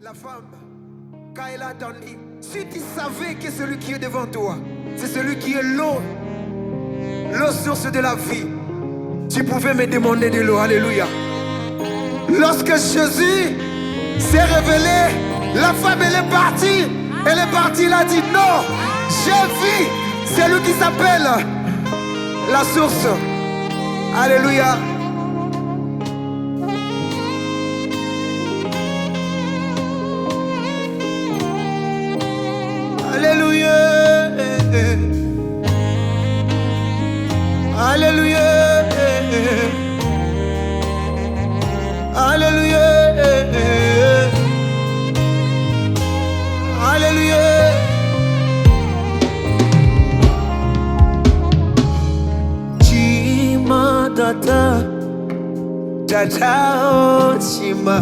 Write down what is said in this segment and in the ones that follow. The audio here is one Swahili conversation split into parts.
La femme, quand elle a entendu, si tu savais que celui qui est devant toi, c'est celui qui est l'eau source de la vie, tu pouvais me demander de l'eau. Alléluia. Lorsque Jésus s'est révélé, la femme elle est partie. Elle est partie, elle a dit non, j'ai vu celui qui s'appelle la source. Alléluia. Alléluia. Alléluia. Alléluia. Alléluia. Chima tata tata oh chima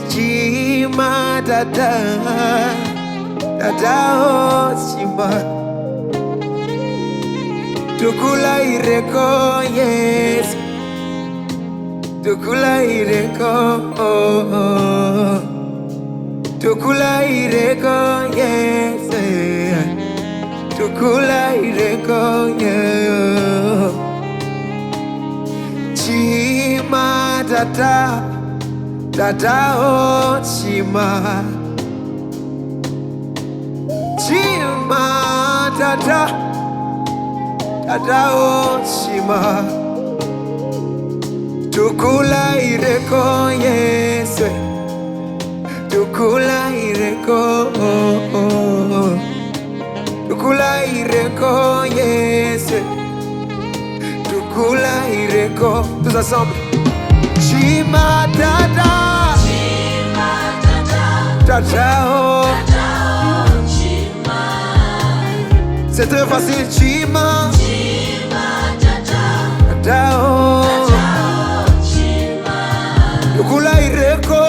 chima tata tata oh chima tukula ireko yes tukula ireko oh. Tukula ireko yes tukula ireko yes chima tata tata oh chima chima tata tata oh chima tukula ireko yes tukula ireko tukula ireko yes tukula ireko tous ensemble chima tata tata oh chima c'est très facile chima tata oh chima tukula ireko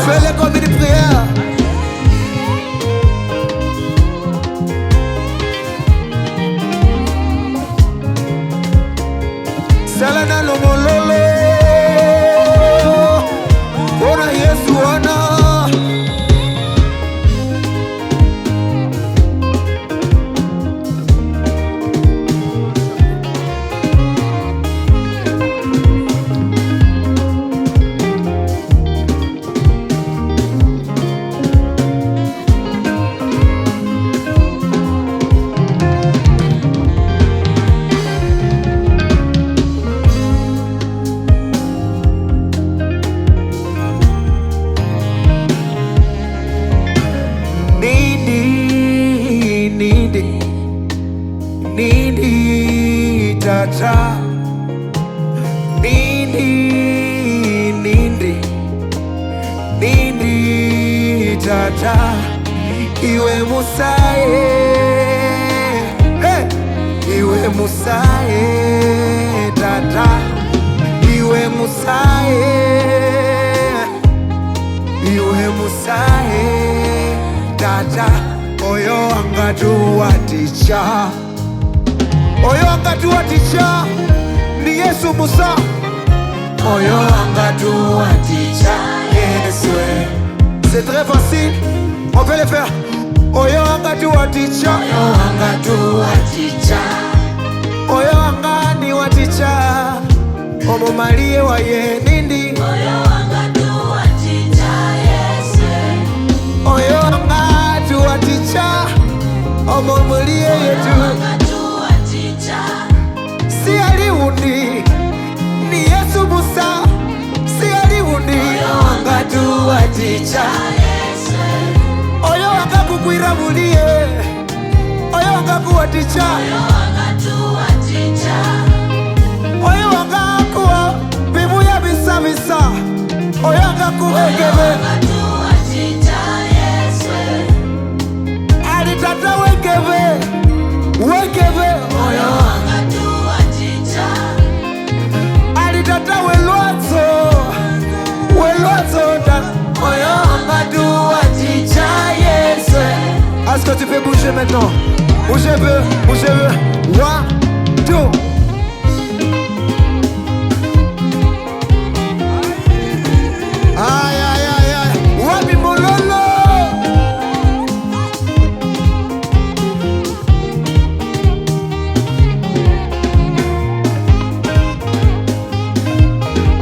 Fais-le comme une prière. tata nindi tata iwe musaye, hey! Iwe musaye tata, iwe musaye, iwe musaye tata. Oyo angatu waticha, oyo angatu waticha ni Yesu Musa. Oyo angatu waticha Yesu. C'est très facile, on peut le faire. Oyo angatu waticha, oyo angatu waticha, oyo angani waticha, omo malie wa ye nindi. Oyo angatu waticha Yesu. Oyo angatu waticha, omo malie yetu. Oyo angatu waticha, si aliundi ni Yesu Musa, si aliundi. Oyo angatu waticha Yesu. Oyo akakukwira mulie, oyo akakuwaticha, oyo akatuwaticha, oyo akakuwa bibuya bisa bisa, oyo akakuwekebe, oyo akatuwaticha Yesu. Alitata wekebe, wekebe, oyo akatuwaticha. Alitata welwazo, welwazo ta, oyo akatuwaticha Yesu. Est-ce que tu peux bouger maintenant? Bougez-le, bougez-le. 1, 2. Aïe, aïe, aïe, aïe. Wabi mololo.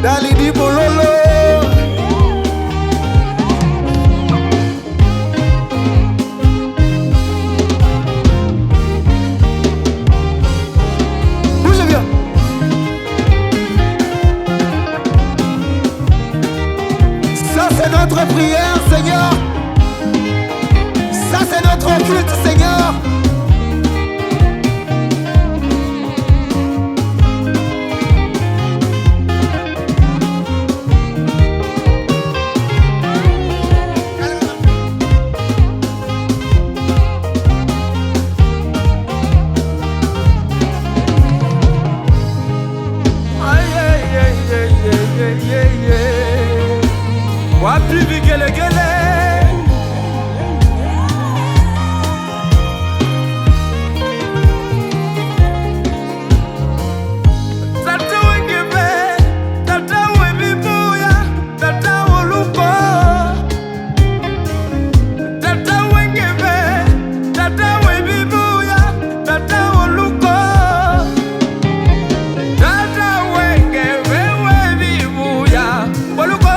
Dalidi mololo. Notre prière, Seigneur. Ça, c'est notre culte, Seigneur. Wapi vigelegele, tata wengebe, tata webibuya, tata oluko, tata wengebe, tata webibuya, tata oluko, tata wengebe webibuya, oluko.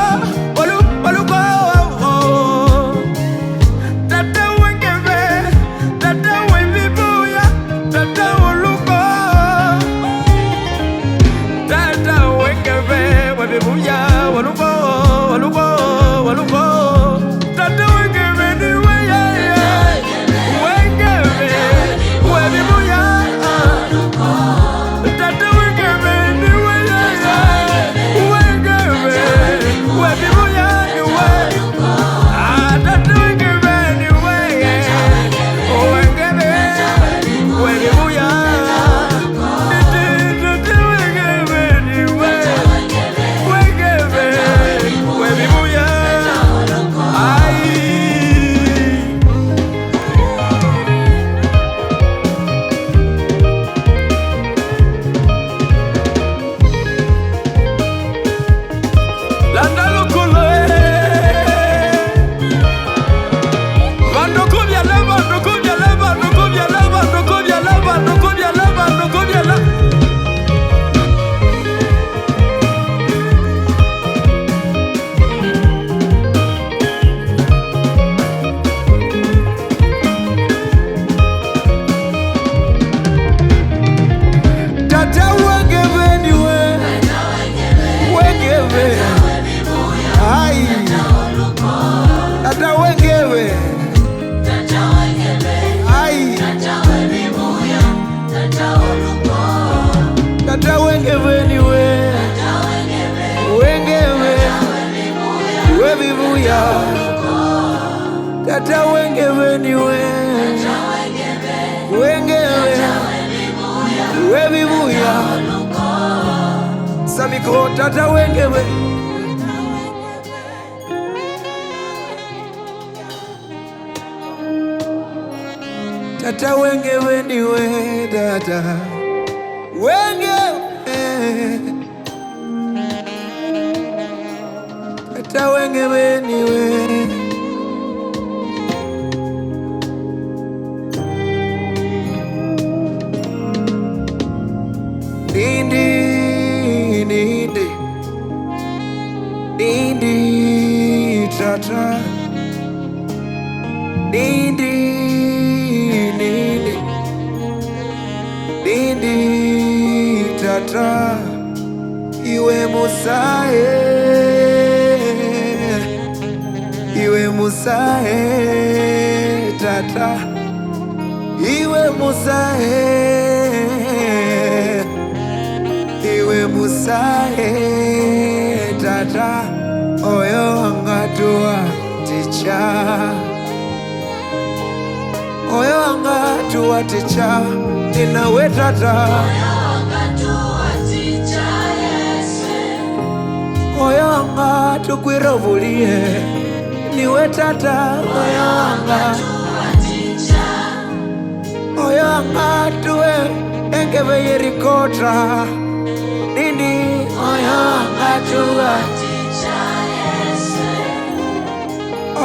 Gusa micro, tata wengewe. Tata wengewe niwe dada. Wengewe. Tata wengewe niwe. Nindi tata. Nindi tata. Iwe musae. Iwe musae tata. Iwe musae. Iwe musae tata. Oyo wangatua ticha. Oyo wangatua ticha. Ninawe tata. Oyo wangatu kwirovulie. Niwe tata. Oyo wangatu engeve yerikota. Nini oyo wangatu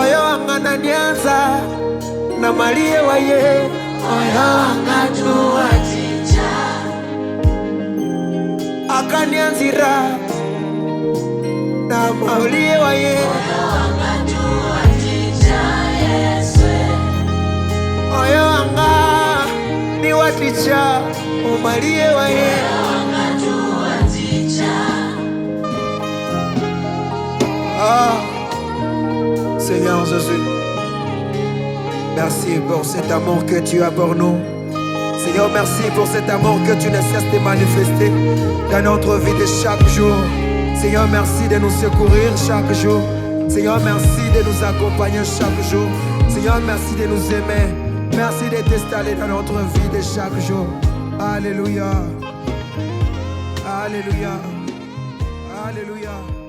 oyo wangana nyanza na malie waye. Oyo wangatu akanyanzira na malie waye. Oyo wanga ni waticha umalie waye. Seigneur Jésus, merci pour cet amour que tu as pour nous. Seigneur, merci pour cet amour que tu ne cesses de manifester dans notre vie de chaque jour. Seigneur, merci de nous secourir chaque jour. Seigneur, merci de nous accompagner chaque jour. Seigneur, merci de nous aimer. Merci de t'installer dans notre vie de chaque jour. Alléluia. Alléluia. Alléluia.